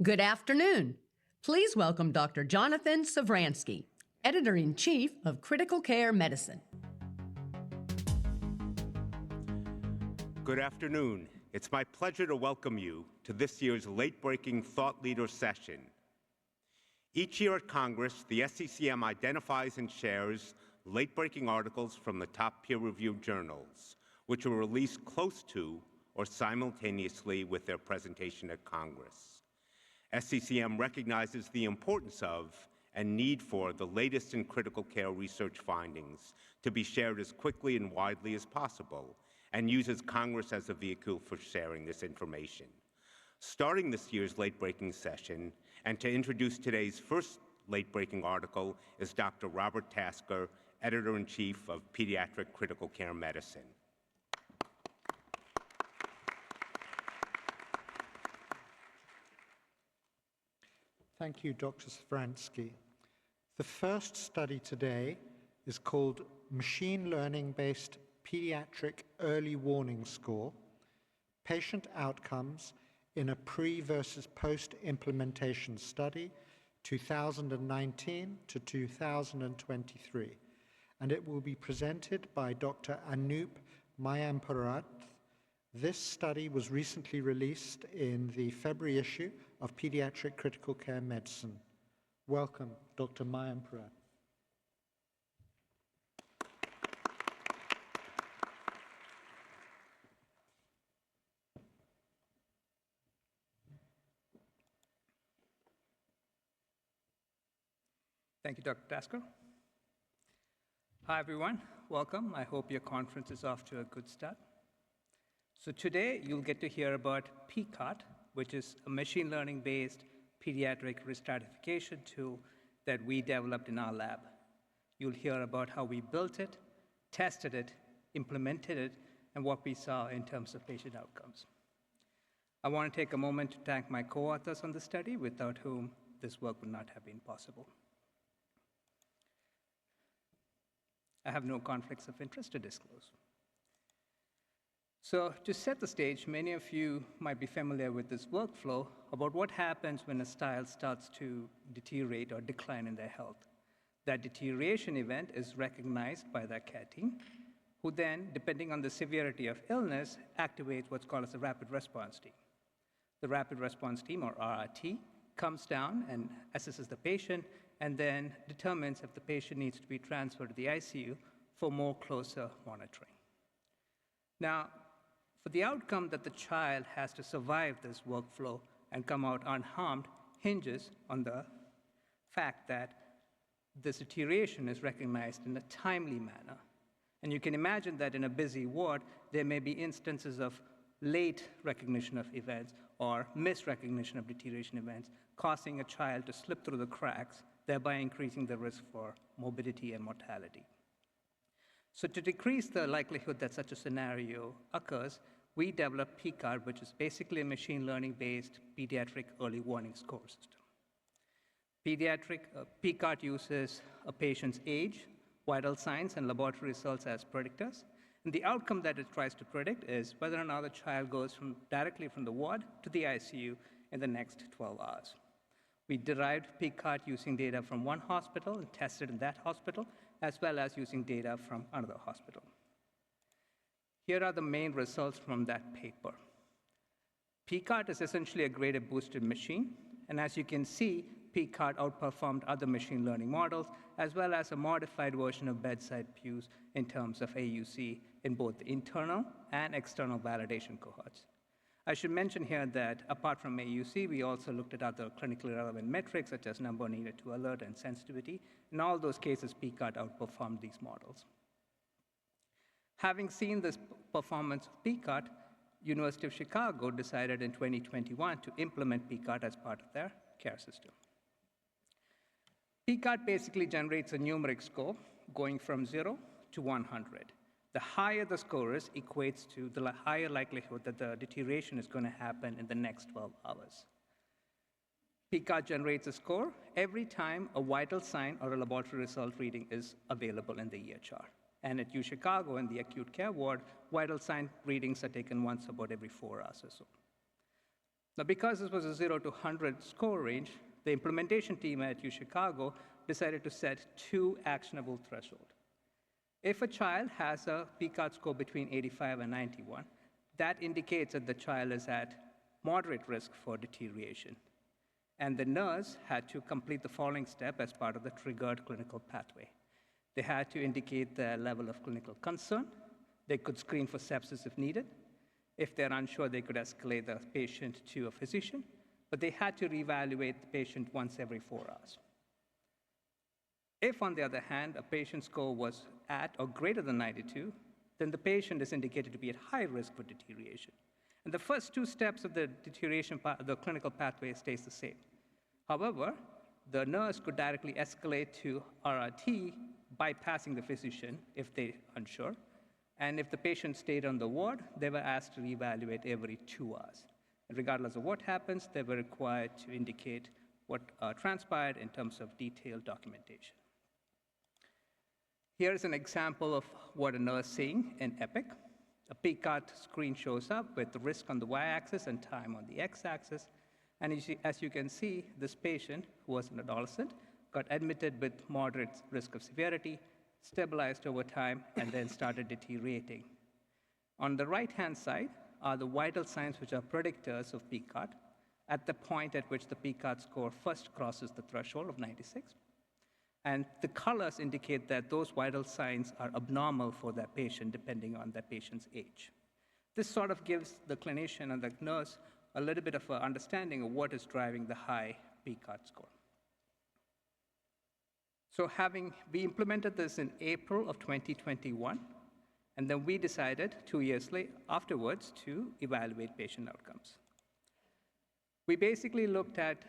Good afternoon. Please welcome Dr. Jonathan Savransky, Editor-in-Chief of Critical Care Medicine. Good afternoon. It's my pleasure to welcome you to this year's late-breaking Thought Leader session. Each year at Congress, the SCCM identifies and shares late-breaking articles from the top peer-reviewed journals, which are released close to or simultaneously with their presentation at Congress. SCCM recognizes the importance of and need for the latest in critical care research findings to be shared as quickly and widely as possible, and uses Congress as a vehicle for sharing this information. Starting this year's late-breaking session, and to introduce today's first late-breaking article, is Dr. Robert Tasker, Editor-in-Chief of Pediatric Critical Care Medicine. Thank you, Dr. Savransky. The first study today is called Machine Learning-Based Pediatric Early Warning Score, Patient Outcomes in a Pre- versus Post-Implementation Study, 2019 to 2023. And it will be presented by Dr. Anoop Mayampurath. This study was recently released in the February issue of Pediatric Critical Care Medicine. Welcome, Dr. Mayampurath. Thank you, Dr. Tasker. Hi, everyone. Welcome. I hope your conference is off to a good start. So today, you'll get to hear about PCART, which is a machine learning-based pediatric risk stratification tool that we developed in our lab. You'll hear about how we built it, tested it, implemented it, and what we saw in terms of patient outcomes. I want to take a moment to thank my co-authors on the study, without whom this work would not have been possible. I have no conflicts of interest to disclose. So to set the stage, many of you might be familiar with this workflow about what happens when a child starts to deteriorate or decline in their health. That deterioration event is recognized by their care team, who then, depending on the severity of illness, activates what's called as a rapid response team. The rapid response team, or RRT, comes down and assesses the patient and then determines if the patient needs to be transferred to the ICU for more closer monitoring. Now, for the outcome that the child has to survive this workflow and come out unharmed hinges on the fact that this deterioration is recognized in a timely manner. And you can imagine that in a busy ward, there may be instances of late recognition of events or misrecognition of deterioration events, causing a child to slip through the cracks, thereby increasing the risk for morbidity and mortality. So to decrease the likelihood that such a scenario occurs, we developed PCART, which is basically a machine learning-based pediatric early warning score system. PCART uses a patient's age, vital signs, and laboratory results as predictors. And the outcome that it tries to predict is whether or not the child goes directly from the ward to the ICU in the next 12 hours. We derived PCART using data from one hospital and tested in that hospital, as well as using data from another hospital. Here are the main results from that paper. PCART is essentially a graded boosted machine, and as you can see, PCART outperformed other machine learning models, as well as a modified version of bedside Pews in terms of AUC in both the internal and external validation cohorts. I should mention here that apart from AUC, we also looked at other clinically relevant metrics, such as number needed to alert and sensitivity. In all those cases, PCART outperformed these models. Having seen this performance of PCART, University of Chicago decided in 2021 to implement PCART as part of their care system. PCART basically generates a numeric score going from 0 to 100. The higher the score is, equates to the higher likelihood that the deterioration is going to happen in the next 12 hours. PCART generates a score every time a vital sign or a laboratory result reading is available in the EHR. And at UChicago, in the acute care ward, vital sign readings are taken once about every 4 hours or so. Now, because this was a 0 to 100 score range, the implementation team at UChicago decided to set 2 actionable thresholds. If a child has a PCART score between 85 and 91, that indicates that the child is at moderate risk for deterioration. And the nurse had to complete the following step as part of the triggered clinical pathway. They had to indicate their level of clinical concern. They could screen for sepsis if needed. If they're unsure, they could escalate the patient to a physician, but they had to reevaluate the patient once every 4 hours. If, on the other hand, a patient's score was at or greater than 92, then the patient is indicated to be at high risk for deterioration. And the first 2 steps of the deterioration, the clinical pathway stays the same. However, the nurse could directly escalate to RRT, bypassing the physician if they're unsure. And if the patient stayed on the ward, they were asked to reevaluate every 2 hours. And regardless of what happens, they were required to indicate what transpired in terms of detailed documentation. Here's an example of what a nurse is seeing in EPIC. A PCART screen shows up with the risk on the y-axis and time on the x-axis. And as you can see, this patient, who was an adolescent, got admitted with moderate risk of severity, stabilized over time, and then started deteriorating. On the right-hand side are the vital signs which are predictors of PCART at the point at which the PCART score first crosses the threshold of 96. And the colors indicate that those vital signs are abnormal for that patient depending on that patient's age. This sort of gives the clinician and the nurse a little bit of an understanding of what is driving the high PCART score. So we implemented this in April of 2021, and then we decided 2 years afterwards to evaluate patient outcomes. We basically looked at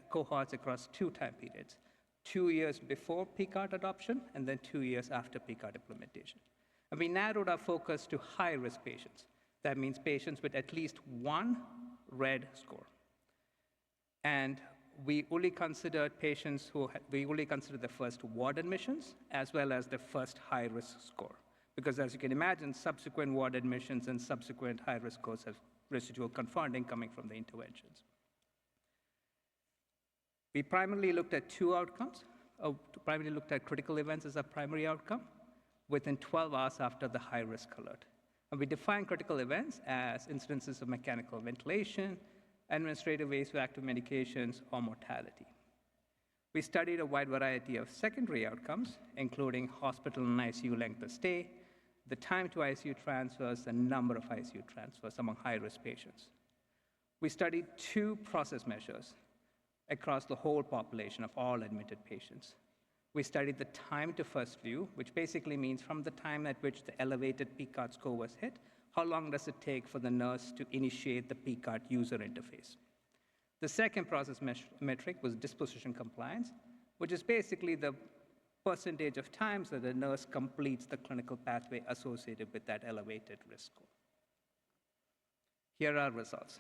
cohorts across 2 time periods, 2 years before PCART adoption and then 2 years after PCART implementation. And we narrowed our focus to high-risk patients. That means patients with at least 1 red score. And we only considered the first ward admissions as well as the first high-risk score. Because as you can imagine, subsequent ward admissions and subsequent high-risk scores have residual confounding coming from the interventions. We primarily looked at 2 outcomes. Primarily looked at critical events as a primary outcome within 12 hours after the high-risk alert. And we define critical events as incidences of mechanical ventilation, administrative vasoactive medications, or mortality. We studied a wide variety of secondary outcomes, including hospital and ICU length of stay, the time to ICU transfers, the number of ICU transfers among high-risk patients. We studied 2 process measures across the whole population of all admitted patients. We studied the time to first view, which basically means from the time at which the elevated PCART score was hit, how long does it take for the nurse to initiate the PCART user interface? The second process metric was disposition compliance, which is basically the percentage of times that the nurse completes the clinical pathway associated with that elevated risk score. Here are results.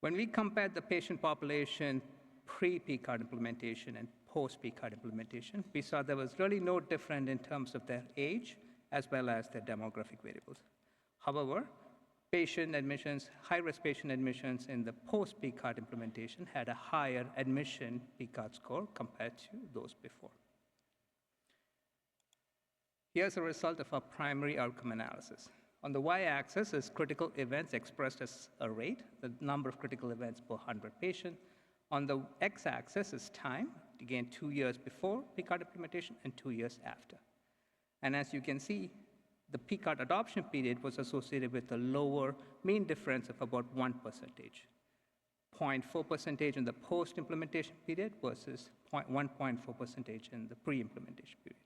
When we compared the patient population pre-PCART implementation and post-PCART implementation, we saw there was really no difference in terms of their age as well as their demographic variables. However, high-risk patient admissions in the post-PCART implementation had a higher admission PCART score compared to those before. Here's a result of our primary outcome analysis. On the y-axis is critical events expressed as a rate, the number of critical events per 100 patients. On the x-axis is time, again 2 years before PCART implementation and 2 years after. And as you can see, the PCART adoption period was associated with a lower mean difference of about 1%, 0.4% in the post-implementation period versus 1.4% in the pre-implementation period.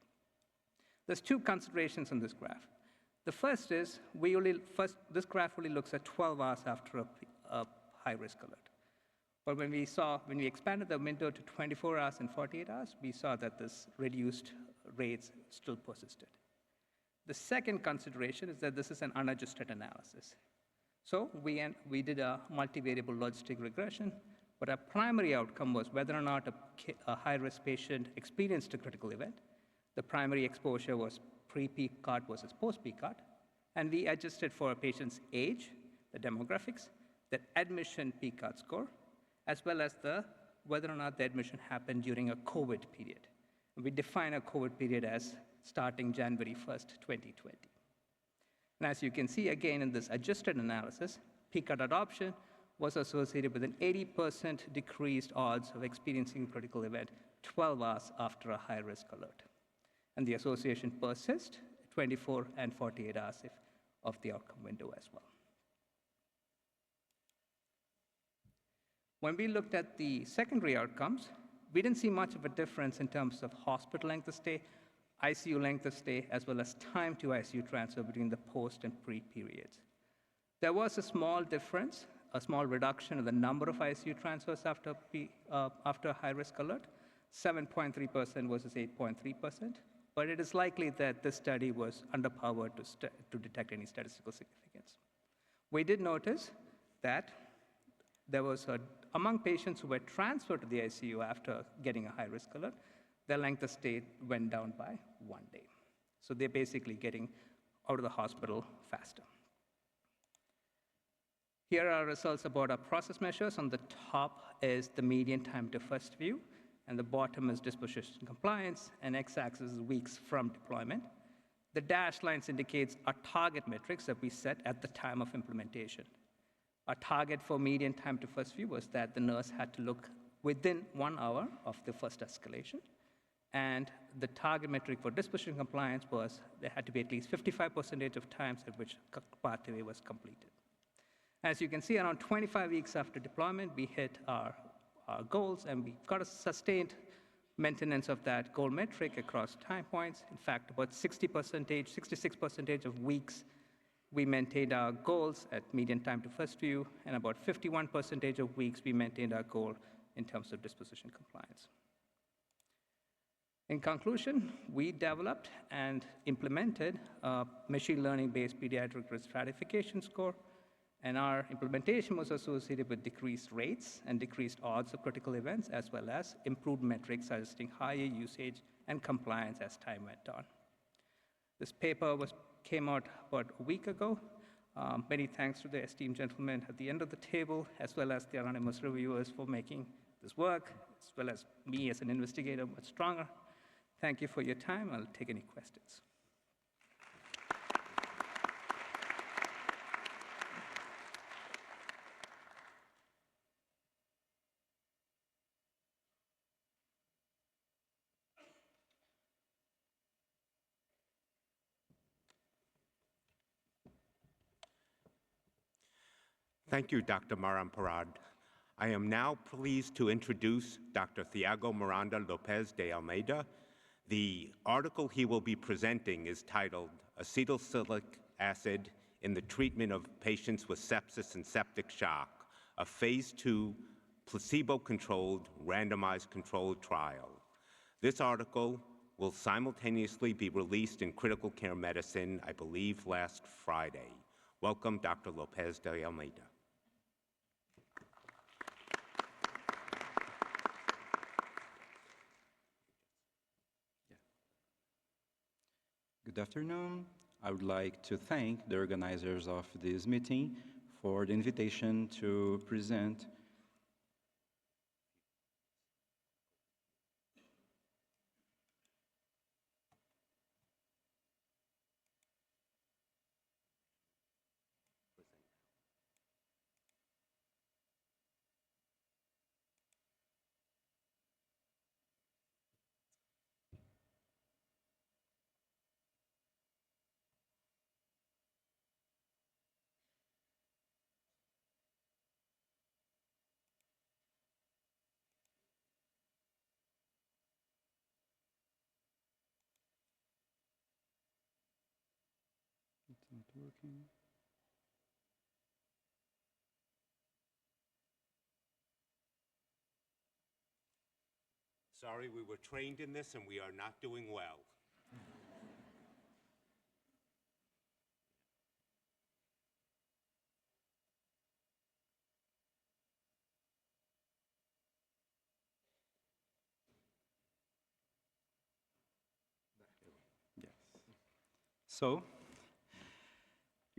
There's 2 considerations on this graph. The first is, this graph only looks at 12 hours after a high-risk alert. But when we expanded the window to 24 hours and 48 hours, we saw that this reduced rates still persisted. The second consideration is that this is an unadjusted analysis. So we did a multivariable logistic regression, but our primary outcome was whether or not a high-risk patient experienced a critical event. The primary exposure was pre-PCART versus post-PCART, and we adjusted for a patient's age, the demographics, the admission PCART score, as well as whether or not the admission happened during a COVID period. And we define a COVID period as starting January 1st, 2020. And as you can see again in this adjusted analysis, PCART adoption was associated with an 80% decreased odds of experiencing critical event 12 hours after a high-risk alert. And the association persists 24 and 48 hours of the outcome window as well. When we looked at the secondary outcomes, we didn't see much of a difference in terms of hospital length of stay, ICU length of stay, as well as time to ICU transfer between the post and pre periods. There was a small difference, a small reduction in the number of ICU transfers after a high-risk alert, 7.3% versus 8.3%, but it is likely that this study was underpowered to detect any statistical significance. We did notice that there was among patients who were transferred to the ICU after getting a high-risk alert, their length of stay went down by 1 day. So they're basically getting out of the hospital faster. Here are results about our process measures. On the top is the median time to first view, and the bottom is disposition compliance, and x-axis is weeks from deployment. The dashed lines indicates our target metrics that we set at the time of implementation. Our target for median time to first view was that the nurse had to look within 1 hour of the first escalation, and the target metric for disposition compliance was there had to be at least 55% of times at which pathway was completed. As you can see, around 25 weeks after deployment, we hit our goals, and we got a sustained maintenance of that goal metric across time points. In fact, about 66% of weeks, we maintained our goals at median time to first view, and about 51% of weeks, we maintained our goal in terms of disposition compliance. In conclusion, we developed and implemented a machine learning-based pediatric risk stratification score, and our implementation was associated with decreased rates and decreased odds of critical events, as well as improved metrics suggesting higher usage and compliance as time went on. This paper came out about a week ago. Many thanks to the esteemed gentlemen at the end of the table, as well as the anonymous reviewers for making this work, as well as me as an investigator much stronger. Thank you for your time. I'll take any questions. Thank you, Dr. Mayampurath. I am now pleased to introduce Dr. Thiago Miranda-Lopez de Almeida. The article he will be presenting is titled Acetylsalicylic Acid in the Treatment of Patients with Sepsis and Septic Shock, a Phase 2 placebo-controlled randomized controlled trial. This article will simultaneously be released in Critical Care Medicine, I believe, last Friday. Welcome, Dr. Lopez de Almeida. Good afternoon. I would like to thank the organizers of this meeting for the invitation to present It's not working. Sorry, we were trained in this and we are not doing well. Yes. So,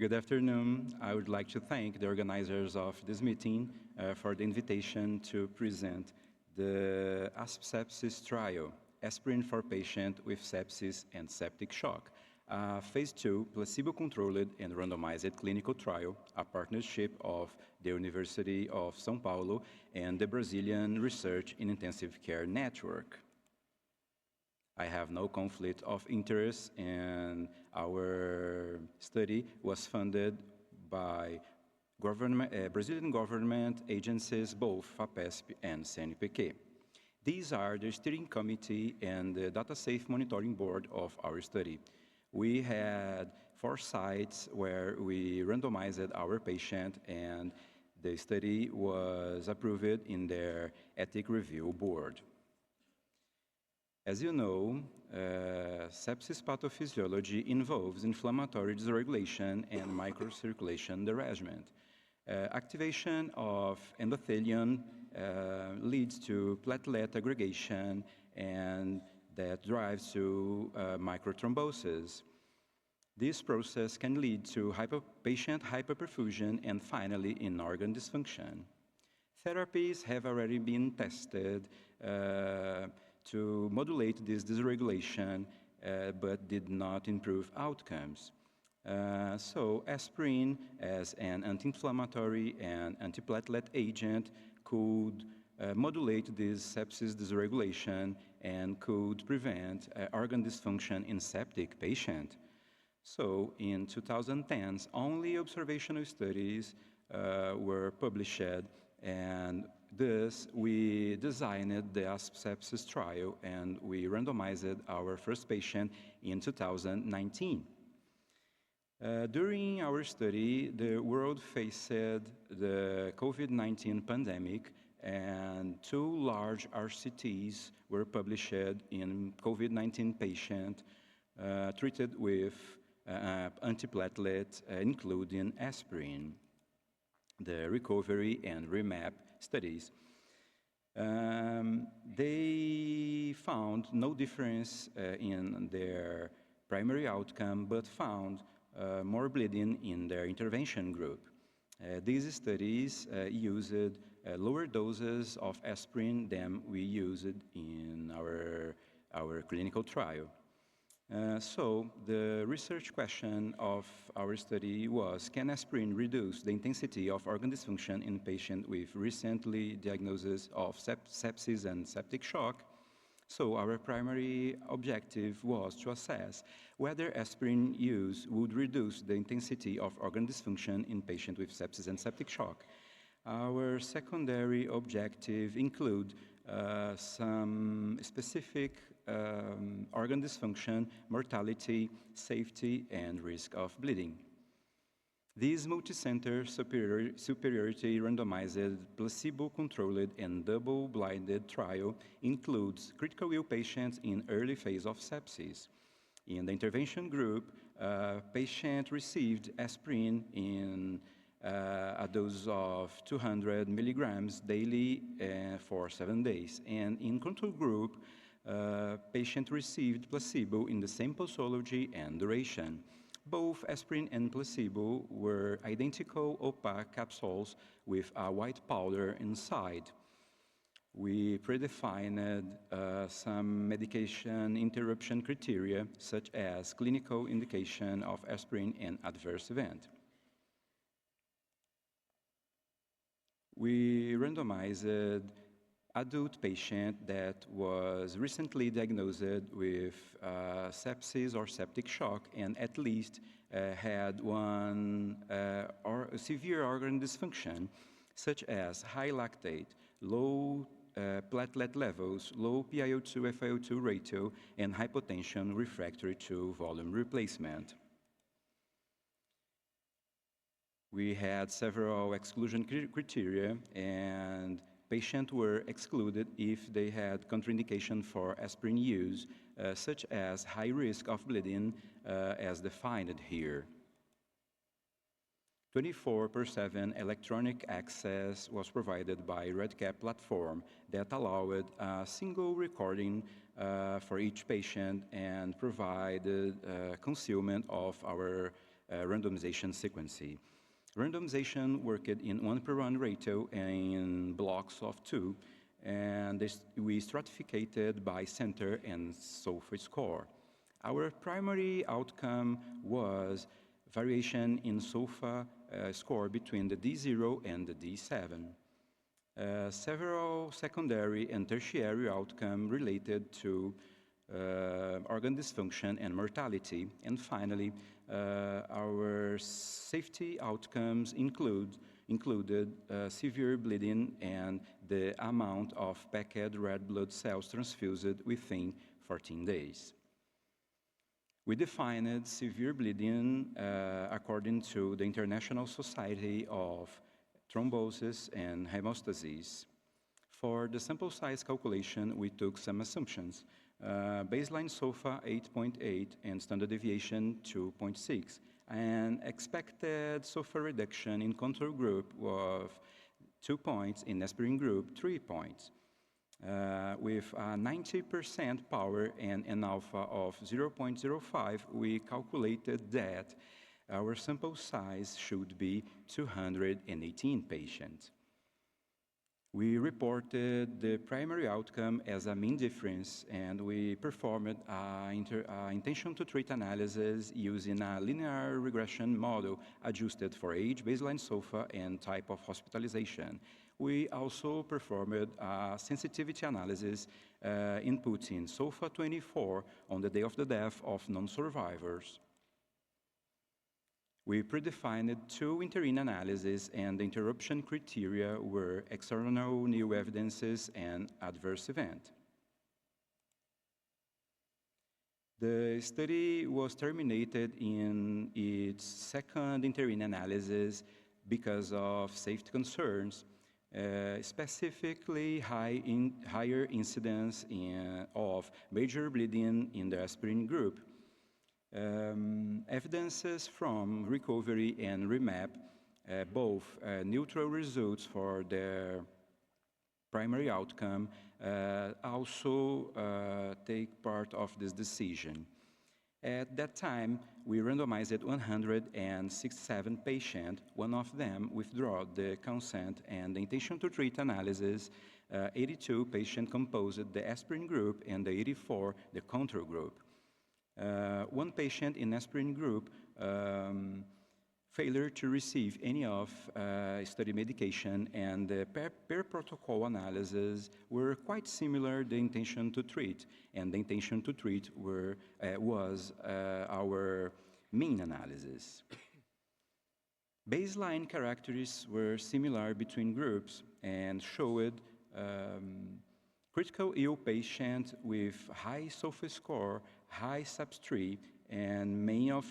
Good afternoon. I would like to thank the organizers of this meeting for the invitation to present the Sepsis trial, aspirin for patient with sepsis and septic shock, phase 2 placebo-controlled and randomized clinical trial, a partnership of the University of São Paulo and the Brazilian Research in Intensive Care Network. I have no conflict of interest, and our study was funded by Brazilian government agencies, both FAPESP and CNPq. These are the steering committee and the data safe monitoring board of our study. We had 4 sites where we randomized our patient, and the study was approved in their ethic review board. As you know, sepsis pathophysiology involves inflammatory dysregulation and microcirculation derangement. Activation of endothelium leads to platelet aggregation, and that drives to microthrombosis. This process can lead to patient hyperperfusion and finally in organ dysfunction. Therapies have already been tested to modulate this dysregulation, but did not improve outcomes. So aspirin, as an anti-inflammatory and antiplatelet agent, could modulate this sepsis dysregulation and could prevent organ dysfunction in septic patients. So in 2010, only observational studies were published, and thus we designed the sepsis trial, and we randomized our first patient in 2019. During our study, the world faced the COVID-19 pandemic, and 2 large RCTs were published in COVID-19 patients treated with antiplatelet, including aspirin, the recovery and remap studies. They found no difference in their primary outcome, but found more bleeding in their intervention group. These studies used lower doses of aspirin than we used in our clinical trial. So the research question of our study was, can aspirin reduce the intensity of organ dysfunction in patients with recently diagnosis of sepsis and septic shock? So our primary objective was to assess whether aspirin use would reduce the intensity of organ dysfunction in patients with sepsis and septic shock. Our secondary objective include some specific organ dysfunction, mortality, safety, and risk of bleeding. This multicenter superiority randomized placebo-controlled and double-blinded trial includes critical ill patients in early phase of sepsis. In the intervention group, patient received aspirin in a dose of 200 milligrams daily for 7 days. And in control group, patient received placebo in the same posology and duration. Both aspirin and placebo were identical opaque capsules with a white powder inside. We predefined some medication interruption criteria, such as clinical indication of aspirin and adverse event. We randomized adult patient that was recently diagnosed with sepsis or septic shock and at least had one severe organ dysfunction, such as high lactate, low platelet levels, low PiO2 FiO2 ratio, and hypotension refractory to volume replacement. We had several exclusion criteria, and patients were excluded if they had contraindication for aspirin use, such as high risk of bleeding, as defined here. 24/7 electronic access was provided by RedCap platform that allowed a single recording for each patient and provided concealment of our randomization sequence. Randomization worked in 1:1 ratio in blocks of 2, and we stratified by center and SOFA score. Our primary outcome was variation in SOFA score between the D0 and the D7. Several secondary and tertiary outcomes related to organ dysfunction and mortality. And finally, our safety outcomes included severe bleeding and the amount of packed red blood cells transfused within 14 days. We defined severe bleeding according to the International Society of Thrombosis and Hemostasis. For the sample size calculation, we took some assumptions. Baseline SOFA 8.8 and standard deviation 2.6, and expected SOFA reduction in control group of 2 points, in aspirin group 3 points. With a 90% power and an alpha of 0.05, we calculated that our sample size should be 218 patients. We reported the primary outcome as a mean difference, and we performed an intention to treat analysis using a linear regression model adjusted for age, baseline SOFA, and type of hospitalization. We also performed a sensitivity analysis inputting SOFA 24 on the day of the death of non-survivors. We predefined 2 interim analyses, and the interruption criteria were external new evidences and adverse event. The study was terminated in its second interim analysis because of safety concerns, specifically higher incidence of major bleeding in the aspirin group. Evidences from recovery and remap, both neutral results for their primary outcome, also take part of this decision. At that time, we randomized 167 patients. One of them withdrew the consent and the intention to treat analysis. 82 patients composed the aspirin group and the 84 the control group. One patient in aspirin group failure to receive any of study medication, and the per protocol analysis were quite similar the intention to treat, and the intention to treat was our mean analysis. Baseline characteristics were similar between groups and showed critical ill patient with high SOFA score, high SAPS-3, and many of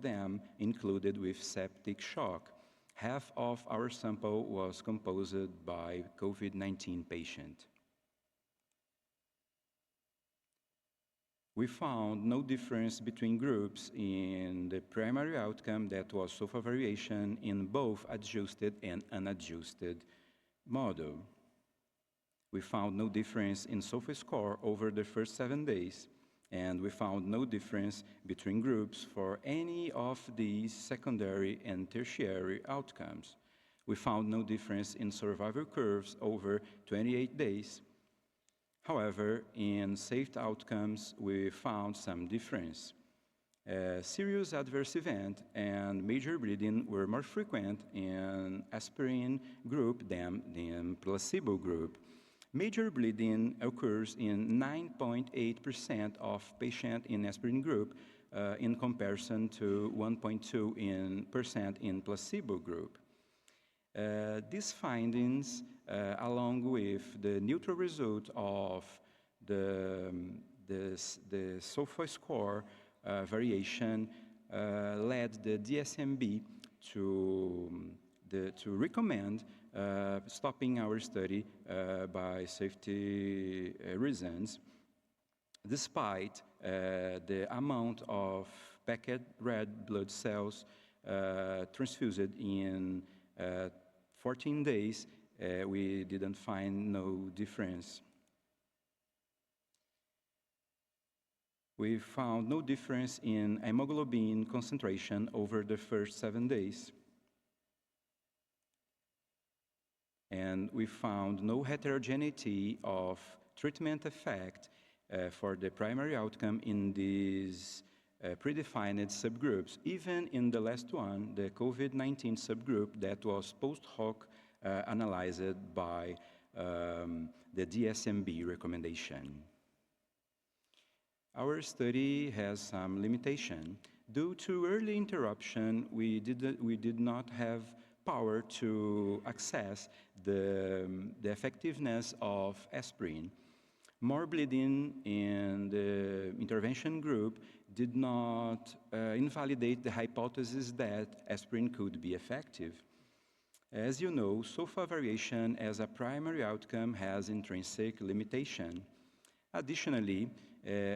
them included with septic shock. Half of our sample was composed by COVID-19 patients. We found no difference between groups in the primary outcome, that was SOFA variation in both adjusted and unadjusted model. We found no difference in SOFA score over the first 7 days, and we found no difference between groups for any of these secondary and tertiary outcomes. We found no difference in survival curves over 28 days. However, in safety outcomes, we found some difference. Serious adverse event and major bleeding were more frequent in aspirin group than in placebo group. Major bleeding occurs in 9.8% of patients in aspirin group in comparison to 1.2% in placebo group. These findings, along with the neutral result of the SOFA score variation, led the DSMB to recommend stopping our study by safety reasons, despite the amount of packed red blood cells transfused in 14 days. We didn't find no difference. We found no difference in hemoglobin concentration over the first 7 days. And we found no heterogeneity of treatment effect for the primary outcome in these predefined subgroups, even in the last one, the COVID-19 subgroup that was post-hoc analyzed by the DSMB recommendation. Our study has some limitation. Due to early interruption, we did not have power to assess the effectiveness of aspirin. More bleeding in the intervention group did not invalidate the hypothesis that aspirin could be effective. As you know, SOFA variation as a primary outcome has intrinsic limitation. Additionally,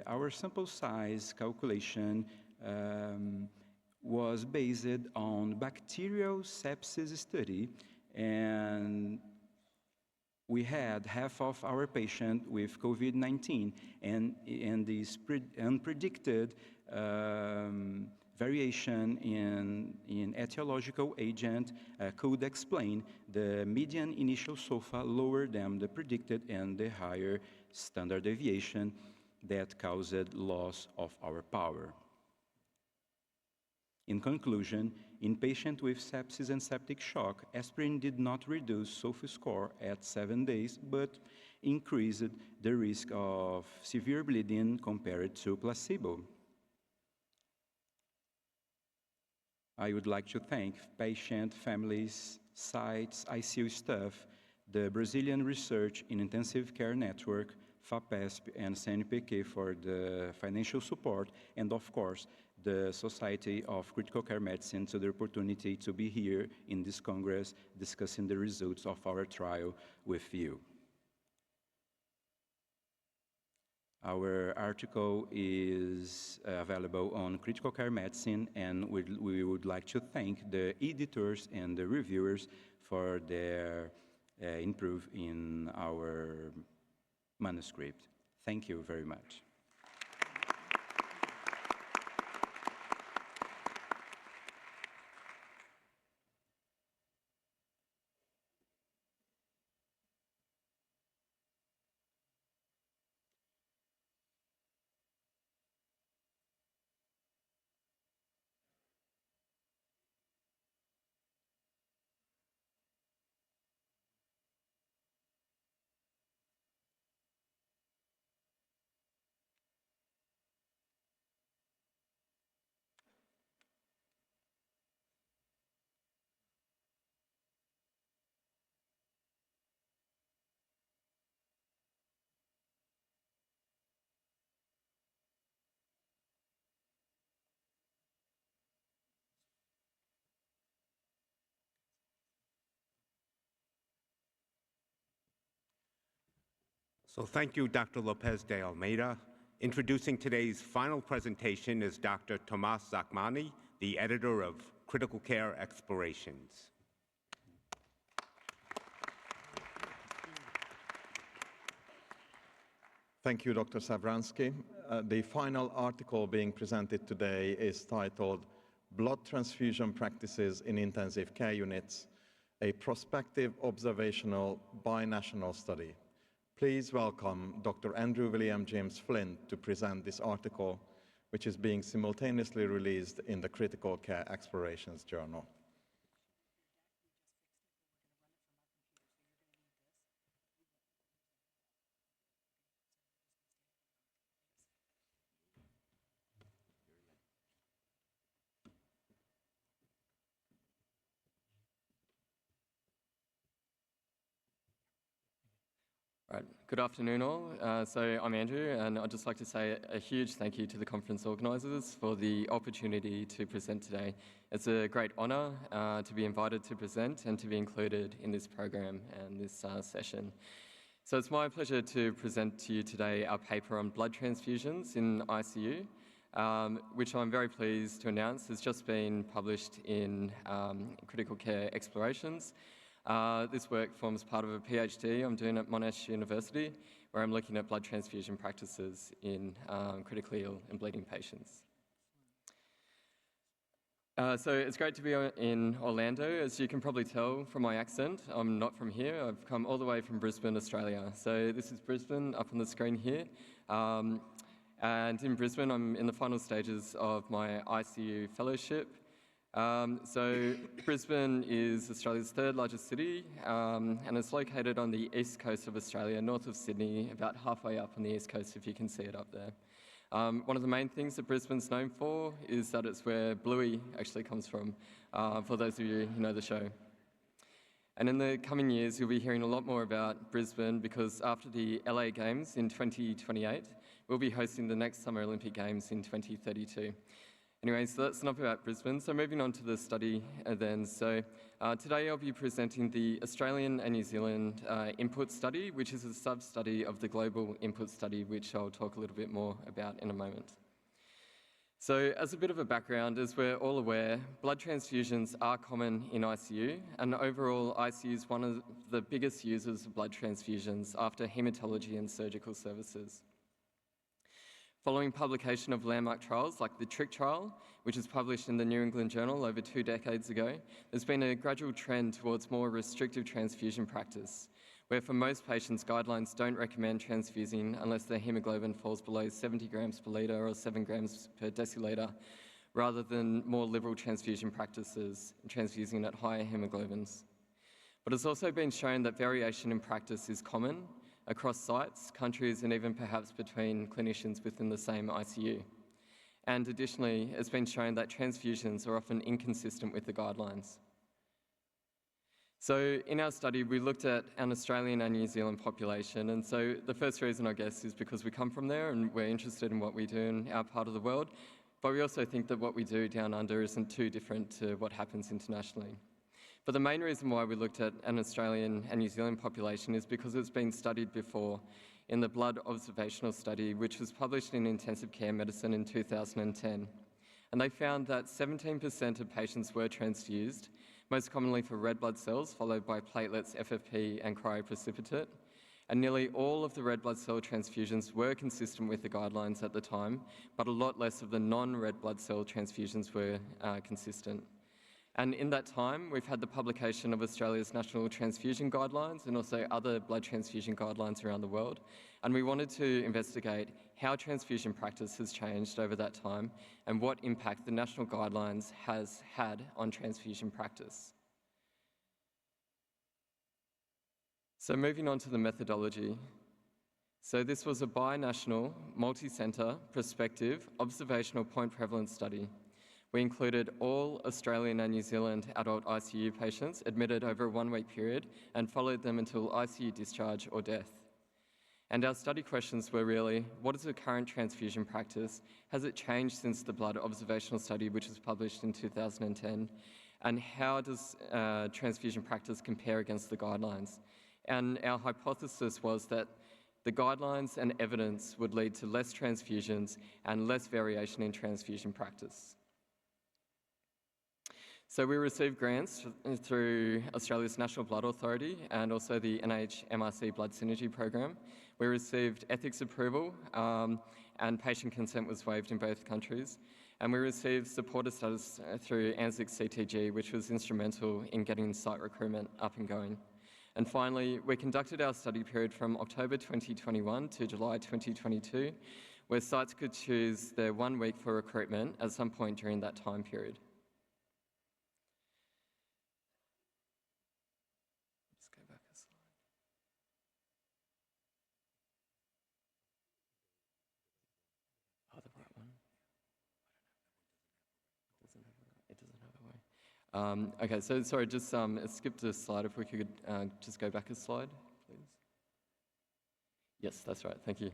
our sample size calculation was based on bacterial sepsis study, and we had half of our patients with COVID-19, and this unpredicted variation in etiological agent could explain the median initial SOFA lower than the predicted and the higher standard deviation that caused loss of our power. In conclusion, in patients with sepsis and septic shock, aspirin did not reduce SOFA score at 7 days, but increased the risk of severe bleeding compared to placebo. I would like to thank patient families, sites, ICU staff, the Brazilian Research in Intensive Care Network, FAPESP, and CNPq for the financial support, and of course, the Society of Critical Care Medicine to the opportunity to be here in this Congress discussing the results of our trial with you. Our article is available on Critical Care Medicine, and we would like to thank the editors and the reviewers for their input in our manuscript. Thank you very much. So thank you, Dr. Lopez de Almeida. Introducing today's final presentation is Dr. Tomas Zakmani, the editor of Critical Care Explorations. Thank you, Dr. Savransky. The final article being presented today is titled Blood Transfusion Practices in Intensive Care Units, a Prospective Observational Binational Study. Please welcome Dr. Andrew William James Flint to present this article, which is being simultaneously released in the Critical Care Explorations Journal. Right. Good afternoon all. So I'm Andrew, and I'd just like to say a huge thank you to the conference organisers for the opportunity to present today. It's a great honour to be invited to present and to be included in this program and this session. So it's my pleasure to present to you today our paper on blood transfusions in ICU, which I'm very pleased to announce has just been published in Critical Care Explorations. This work forms part of a PhD I'm doing at Monash University, where I'm looking at blood transfusion practices in critically ill and bleeding patients. So it's great to be in Orlando. As you can probably tell from my accent, I'm not from here. I've come all the way from Brisbane, Australia. So this is Brisbane up on the screen here. And in Brisbane, I'm in the final stages of my ICU fellowship. So Brisbane is Australia's third largest city, and it's located on the east coast of Australia, north of Sydney, about halfway up on the east coast, if you can see it up there. One of the main things that Brisbane's known for is that it's where Bluey actually comes from, for those of you who know the show. And in the coming years, you'll be hearing a lot more about Brisbane because after the LA Games in 2028, we'll be hosting the next Summer Olympic Games in 2032. Anyway, so that's enough about Brisbane. So moving on to the study then. So today I'll be presenting the Australian and New Zealand input study, which is a sub-study of the global input study, which I'll talk a little bit more about in a moment. So as a bit of a background, as we're all aware, blood transfusions are common in ICU, and overall ICU is one of the biggest users of blood transfusions after haematology and surgical services. Following publication of landmark trials like the TRIC trial, which was published in the New England Journal over 2 decades ago, there's been a gradual trend towards more restrictive transfusion practice, where for most patients, guidelines don't recommend transfusing unless their hemoglobin falls below 70 grams per litre or 7 grams per decilitre, rather than more liberal transfusion practices, transfusing at higher hemoglobins. But it's also been shown that variation in practice is common across sites, countries, and even perhaps between clinicians within the same ICU. And additionally, it's been shown that transfusions are often inconsistent with the guidelines. So in our study, we looked at an Australian and New Zealand population, and so the first reason, I guess, is because we come from there and we're interested in what we do in our part of the world, but we also think that what we do down under isn't too different to what happens internationally. But the main reason why we looked at an Australian and New Zealand population is because it's been studied before in the blood observational study, which was published in Intensive Care Medicine in 2010. And they found that 17% of patients were transfused, most commonly for red blood cells, followed by platelets, FFP, and cryoprecipitate. And nearly all of the red blood cell transfusions were consistent with the guidelines at the time, but a lot less of the non-red blood cell transfusions were consistent. And in that time, we've had the publication of Australia's National Transfusion Guidelines and also other blood transfusion guidelines around the world. And we wanted to investigate how transfusion practice has changed over that time and what impact the national guidelines has had on transfusion practice. So moving on to the methodology. So this was a binational, multi-centre, prospective, observational point prevalence study. We included all Australian and New Zealand adult ICU patients admitted over a 1-week period and followed them until ICU discharge or death. And our study questions were really, what is the current transfusion practice? Has it changed since the blood observational study, which was published in 2010? And how does transfusion practice compare against the guidelines? And our hypothesis was that the guidelines and evidence would lead to less transfusions and less variation in transfusion practice. So we received grants through Australia's National Blood Authority and also the NHMRC Blood Synergy Program. We received ethics approval and patient consent was waived in both countries. And we received supporter status through ANZIC CTG, which was instrumental in getting site recruitment up and going. And finally, we conducted our study period from October 2021 to July 2022, where sites could choose their 1 week for recruitment at some point during that time period. Okay, so sorry, just skipped a slide. If we could just go back a slide, please. Yes, that's right, thank you.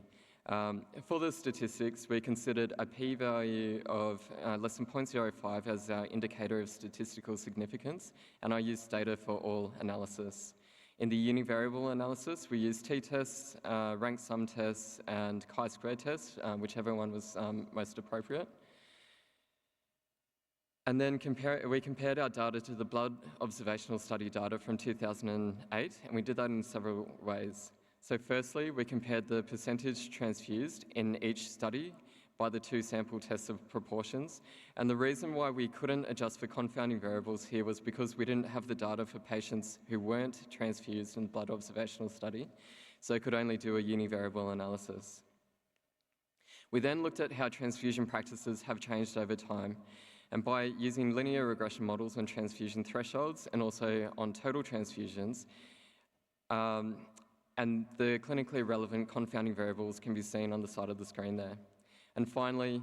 For the statistics, we considered a p-value of less than 0.05 as our indicator of statistical significance, and I used data for all analysis. In the univariable analysis, we used t-tests, ranked sum tests, and chi-square tests, whichever one was most appropriate. And then we compared our data to the blood observational study data from 2008, and we did that in several ways. So firstly, we compared the percentage transfused in each study by the two sample tests of proportions. And the reason why we couldn't adjust for confounding variables here was because we didn't have the data for patients who weren't transfused in the blood observational study, so could only do a univariable analysis. We then looked at how transfusion practices have changed over time. And by using linear regression models on transfusion thresholds and also on total transfusions, and the clinically relevant confounding variables can be seen on the side of the screen there. And finally,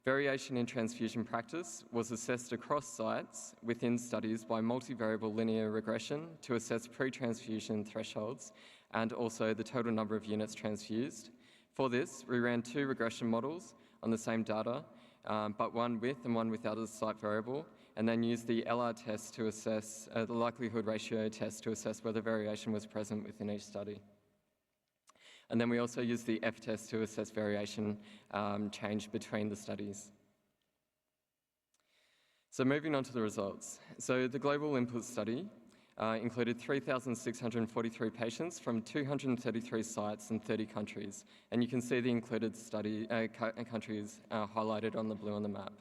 variation in transfusion practice was assessed across sites within studies by multivariable linear regression to assess pre-transfusion thresholds and also the total number of units transfused. For this, we ran two regression models on the same data, but one with and one without a site variable, and then used the LR test to assess, the likelihood ratio test to assess whether variation was present within each study. And then we also used the F test to assess variation change between the studies. So moving on to the results. So the global input study included 3,643 patients from 233 sites in 30 countries. And you can see the included study countries highlighted on the blue on the map.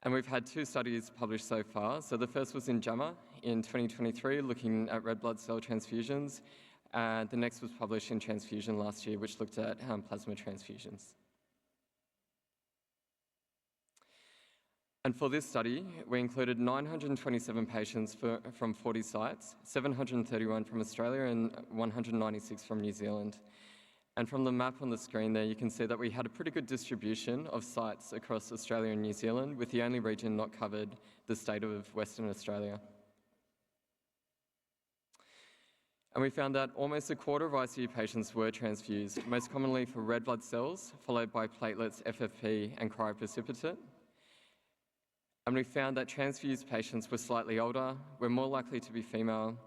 And we've had two studies published so far. So the first was in JAMA in 2023, looking at red blood cell transfusions. The next was published in Transfusion last year, which looked at plasma transfusions. And for this study, we included 927 patients from 40 sites, 731 from Australia and 196 from New Zealand. And from the map on the screen there, you can see that we had a pretty good distribution of sites across Australia and New Zealand, with the only region not covered the state of Western Australia. And we found that almost a quarter of ICU patients were transfused, most commonly for red blood cells, followed by platelets, FFP, and cryoprecipitate. And we found that transfused patients were slightly older, were more likely to be female,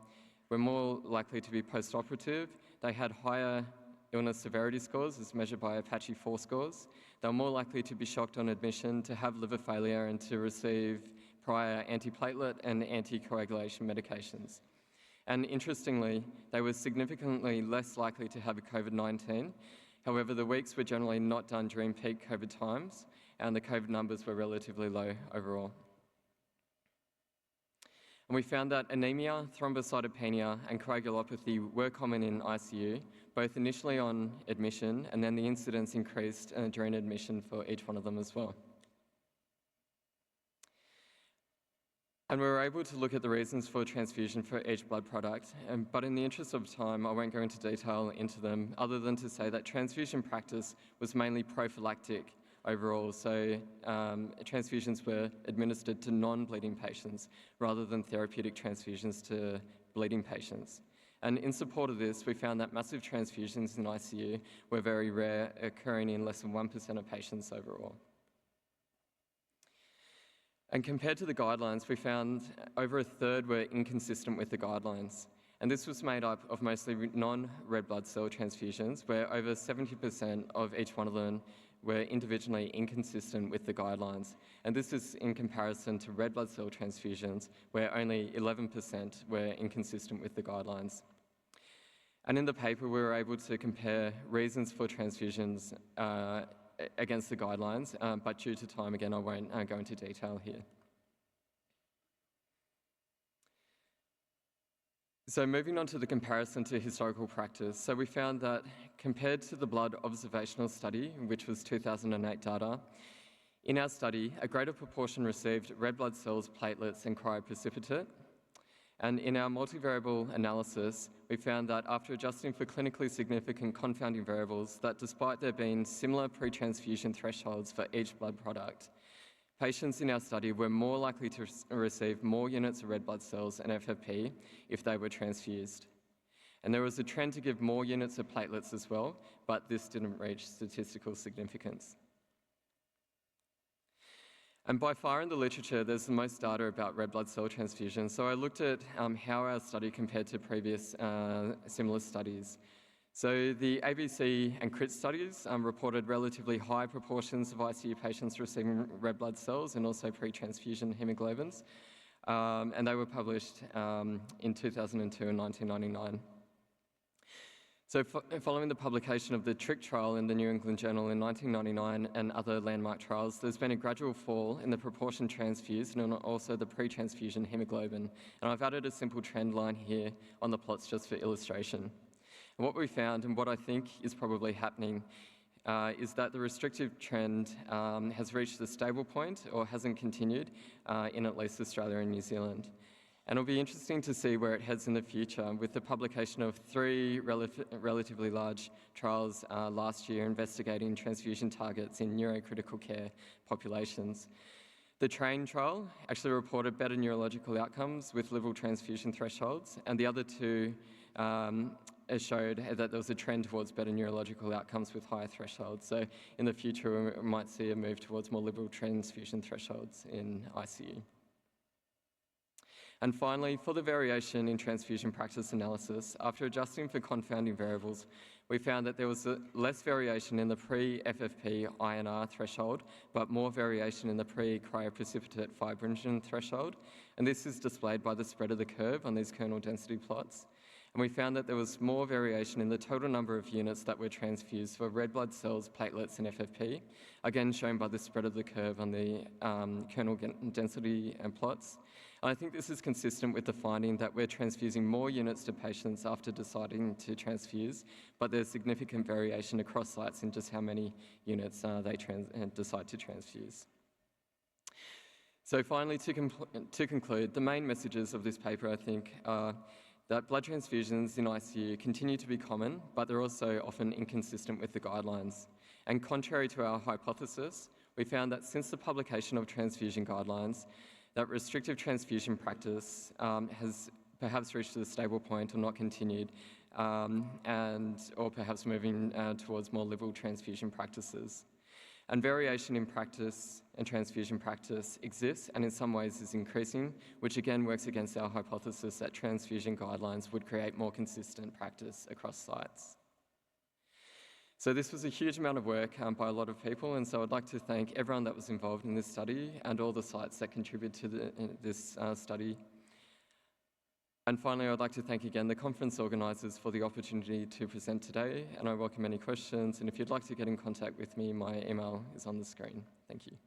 were more likely to be post-operative. They had higher illness severity scores as measured by Apache 4 scores. They were more likely to be shocked on admission, to have liver failure, and to receive prior antiplatelet and anticoagulation medications. And interestingly, they were significantly less likely to have a COVID-19. However, the weeks were generally not done during peak COVID times, and the COVID numbers were relatively low overall. And we found that anemia, thrombocytopenia, and coagulopathy were common in ICU, both initially on admission, and then the incidence increased during admission for each one of them as well. And we were able to look at the reasons for transfusion for each blood product, but in the interest of time, I won't go into detail into them, other than to say that transfusion practice was mainly prophylactic overall, so transfusions were administered to non-bleeding patients rather than therapeutic transfusions to bleeding patients. And in support of this, we found that massive transfusions in ICU were very rare, occurring in less than 1% of patients overall. And compared to the guidelines, we found over a third were inconsistent with the guidelines. And this was made up of mostly non-red blood cell transfusions, where over 70% of each one of them were individually inconsistent with the guidelines. And this is in comparison to red blood cell transfusions, where only 11% were inconsistent with the guidelines. And in the paper, we were able to compare reasons for transfusions against the guidelines, but due to time, again, I won't go into detail here. So moving on to the comparison to historical practice. So we found that compared to the blood observational study, which was 2008 data, in our study, a greater proportion received red blood cells, platelets, and cryoprecipitate. And in our multivariable analysis, we found that after adjusting for clinically significant confounding variables, that despite there being similar pre-transfusion thresholds for each blood product, patients in our study were more likely to receive more units of red blood cells and FFP if they were transfused. And there was a trend to give more units of platelets as well, but this didn't reach statistical significance. And by far in the literature, there's the most data about red blood cell transfusion. So I looked at how our study compared to previous similar studies. So the ABC and CRIT studies reported relatively high proportions of ICU patients receiving red blood cells and also pre-transfusion hemoglobins, and they were published in 2002 and 1999. So following the publication of the TRIC trial in the New England Journal in 1999 and other landmark trials, there's been a gradual fall in the proportion transfused and also the pre-transfusion hemoglobin. And I've added a simple trend line here on the plots just for illustration. And what we found, and what I think is probably happening, is that the restrictive trend has reached a stable point or hasn't continued in at least Australia and New Zealand. And it'll be interesting to see where it heads in the future with the publication of 3 relatively large trials last year investigating transfusion targets in neurocritical care populations. The TRAIN trial actually reported better neurological outcomes with liberal transfusion thresholds, and the other 2 showed that there was a trend towards better neurological outcomes with higher thresholds. So in the future, we might see a move towards more liberal transfusion thresholds in ICU. And finally, for the variation in transfusion practice analysis, after adjusting for confounding variables, we found that there was less variation in the pre-FFP INR threshold, but more variation in the pre-cryoprecipitate fibrinogen threshold. And this is displayed by the spread of the curve on these kernel density plots. And we found that there was more variation in the total number of units that were transfused for red blood cells, platelets, and FFP, again shown by the spread of the curve on the kernel density and plots. And I think this is consistent with the finding that we're transfusing more units to patients after deciding to transfuse, but there's significant variation across sites in just how many units they decide to transfuse. So finally, to conclude, the main messages of this paper, I think, are that blood transfusions in ICU continue to be common, but they're also often inconsistent with the guidelines. And contrary to our hypothesis, we found that since the publication of transfusion guidelines, that restrictive transfusion practice has perhaps reached a stable point or not continued, or perhaps moving towards more liberal transfusion practices. And variation in practice and transfusion practice exists and in some ways is increasing, which again works against our hypothesis that transfusion guidelines would create more consistent practice across sites. So this was a huge amount of work by a lot of people, and so I'd like to thank everyone that was involved in this study and all the sites that contributed to this study. And finally, I'd like to thank again the conference organisers for the opportunity to present today, and I welcome any questions. And if you'd like to get in contact with me, my email is on the screen. Thank you.